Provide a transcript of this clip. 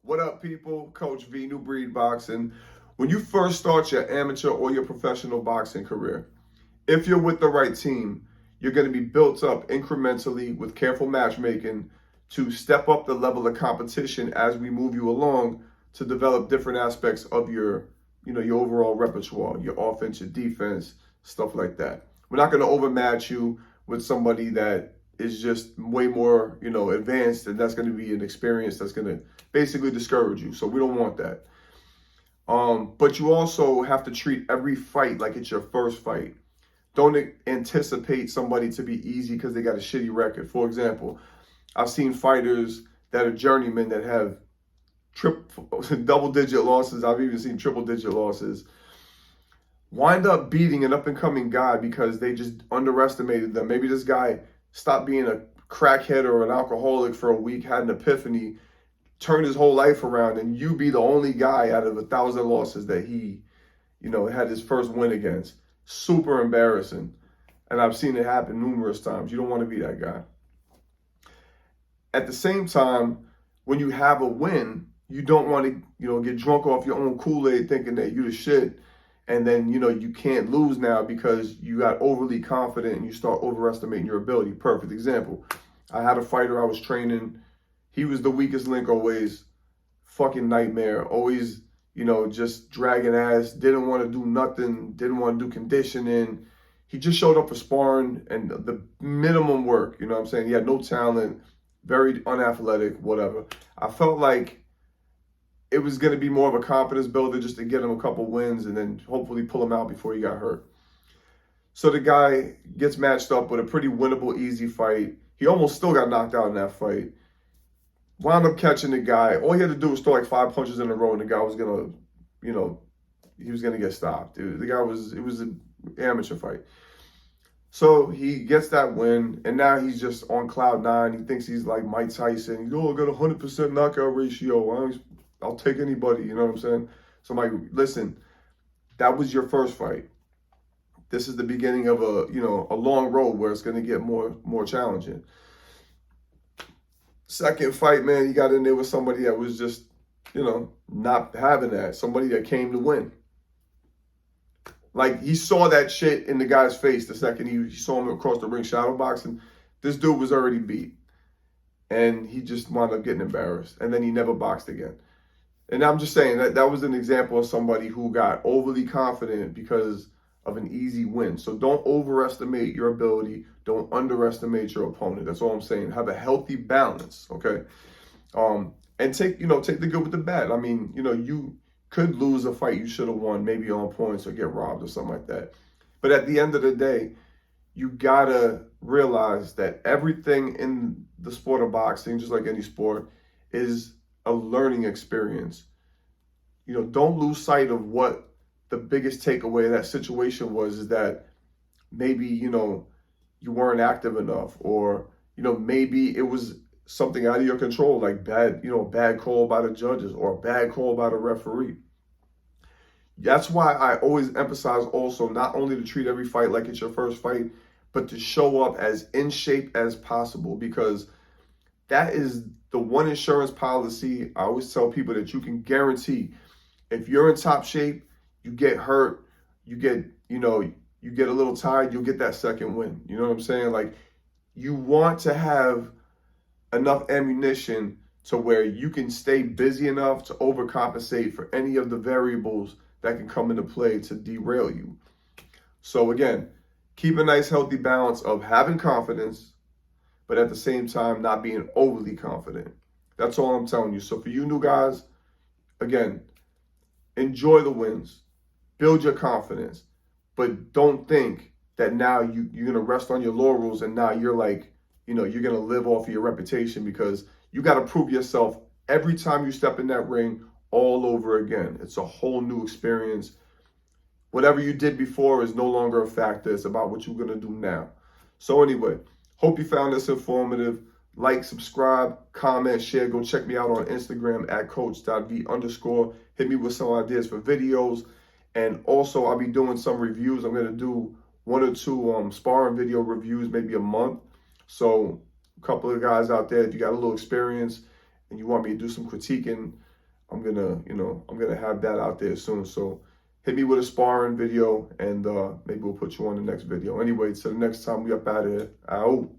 What up, people? Coach V, New Breed Boxing. When you first start your amateur or your professional boxing career, if you're with the right team, you're going to be built up incrementally with careful matchmaking to step up the level of competition as we move you along to develop different aspects of your overall repertoire, your offense, your defense, stuff like that. We're not going to overmatch you with somebody that is just way more, advanced, and that's going to be an experience that's going to basically discourage you. So we don't want that. But you also have to treat every fight like it's your first fight. Don't anticipate somebody to be easy because they got a shitty record. For example, I've seen fighters that are journeymen that have double-digit losses. I've even seen triple-digit losses. Wind up beating an up-and-coming guy because they just underestimated them. Maybe this guy stopped being a crackhead or an alcoholic for a week, had an epiphany, turned his whole life around, and you be the only guy out of 1,000 losses that he, had his first win against. Super embarrassing. And I've seen it happen numerous times. You don't want to be that guy. At the same time, when you have a win, you don't want to, get drunk off your own Kool-Aid thinking that you the shit. And then, you can't lose now because you got overly confident and you start overestimating your ability. Perfect example. I had a fighter I was training. He was the weakest link always. Fucking nightmare. Always, just dragging ass. Didn't want to do nothing. Didn't want to do conditioning. He just showed up for sparring and the minimum work. You know what I'm saying? He had no talent. Very unathletic, whatever. I felt like it was going to be more of a confidence builder just to get him a couple wins and then hopefully pull him out before he got hurt. So the guy gets matched up with a pretty winnable, easy fight. He almost still got knocked out in that fight. Wound up catching the guy. All he had to do was throw like 5 punches in a row and the guy was going to, he was going to get stopped. It was an amateur fight. So he gets that win, and now he's just on cloud nine. He thinks he's like Mike Tyson. He's, I got a 100% knockout ratio. I'll take anybody, you know what I'm saying? So I'm like, listen, that was your first fight. This is the beginning of a long road where it's going to get more challenging. Second fight, man, he got in there with somebody that was just, not having that. Somebody that came to win. Like, he saw that shit in the guy's face the second he saw him across the ring shadow boxing. This dude was already beat. And he just wound up getting embarrassed. And then he never boxed again. And I'm just saying that was an example of somebody who got overly confident because of an easy win. So don't overestimate your ability. Don't underestimate your opponent. That's all I'm saying. Have a healthy balance, okay? And take the good with the bad. I mean, you could lose a fight you should have won, maybe on points or get robbed or something like that. But at the end of the day, you gotta realize that everything in the sport of boxing, just like any sport, is a learning experience. Don't lose sight of what the biggest takeaway of that situation was, is that maybe, you weren't active enough, or, maybe it was something out of your control, like bad call by the judges or a bad call by the referee. That's why I always emphasize also not only to treat every fight like it's your first fight, but to show up as in shape as possible, because that is the one insurance policy I always tell people that you can guarantee. If you're in top shape, you get hurt, you get a little tired, you'll get that second win. You know what I'm saying? Like, you want to have enough ammunition to where you can stay busy enough to overcompensate for any of the variables that can come into play to derail you. So again, keep a nice healthy balance of having confidence, but at the same time not being overly confident. That's all I'm telling you. So for you new guys, again, enjoy the wins, build your confidence, but don't think that now you're going to rest on your laurels and now you're like, you're going to live off of your reputation, because you got to prove yourself every time you step in that ring all over again. It's a whole new experience. Whatever you did before is no longer a factor. It's about what you're going to do now. So anyway, hope you found this informative. Like, subscribe, comment, share. Go check me out on Instagram at coach.v_. Hit me with some ideas for videos. And also, I'll be doing some reviews. I'm going to do 1 or 2 sparring video reviews, maybe a month. So a couple of guys out there, if you got a little experience and you want me to do some critiquing, I'm gonna have that out there soon. So hit me with a sparring video, and maybe we'll put you on the next video. Anyway, till the next time, we up out of here. Out.